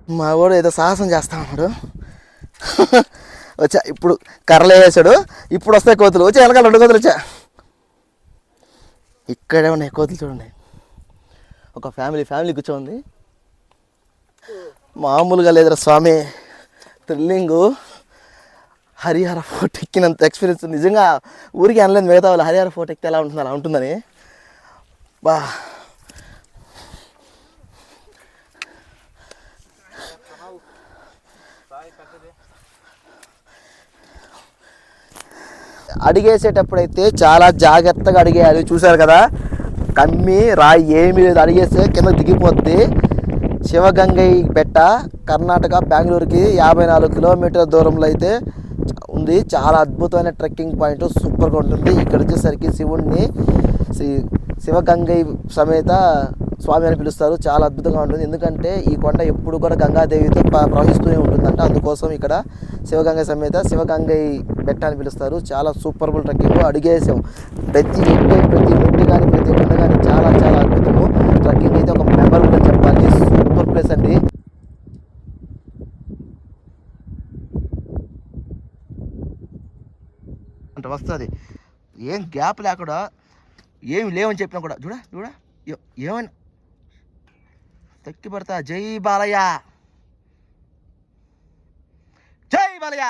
మా వాడు ఏదో సాహసం చేస్తా ఉన్నాడు. వచ్చా ఇప్పుడు కర్రలు వేసాడు. ఇప్పుడు వస్తాయి కోతులు. వచ్చా వెనకాల 2 కోతులు వచ్చా. ఇక్కడే ఉన్నాయి కోతులు చూడండి. ఒక ఫ్యామిలీ కూర్చోంది. మామూలుగా లేదురా స్వామి, థ్రిల్లింగు. హరిహర ఫోర్ట్ ఎక్కినంత ఎక్స్పీరియన్స్ నిజంగా ఊరికి అనలేదు. మిగతా వాళ్ళు హరిహర ఫోర్ట్ ఎక్కితే ఎలా ఉంటుంది అలా ఉంటుందని. బా అడిగేసేటప్పుడైతే చాలా జాగ్రత్తగా అడిగేయాలి. చూశారు కదా, కమ్మి రాయి ఏమీ లేదు, అడిగేస్తే కింద దిగిపోద్ది. శివగంగై బెట్ట కర్ణాటక బెంగళూరుకి 54 కిలోమీటర్ల దూరంలో అయితే ఉంది. చాలా అద్భుతమైన ట్రెక్కింగ్ పాయింట్, సూపర్గా ఉంటుంది. ఇక్కడ వచ్చేసరికి శివుణ్ణి శివగంగై సమేత స్వామి అని పిలుస్తారు. చాలా అద్భుతంగా ఉంటుంది. ఎందుకంటే ఈ కొండ ఎప్పుడు కూడా గంగాదేవితో ప్రవహిస్తూనే ఉంటుందంట. అందుకోసం ఇక్కడ శివగంగై సమేత శివగంగై బెట్ట అని పిలుస్తారు. చాలా సూపర్బుల్ ట్రెక్కింగ్. అడిగేసాం ప్రతి మెట్టు కానీ ప్రతి కొండ కానీ చాలా చాలా అద్భుతము. ట్రెక్కింగ్ అయితే ఒక మెమరబుల్ అని చెప్పాలి. సూపర్ ప్లేస్ అండి. అంటే వస్తుంది ఏం గ్యాప్ లేకుండా, ఏమి లేవని చెప్పినా కూడా చూడ ఏమని తక్కి పడతా. జై బాలయ్య, జై బాలయ్య.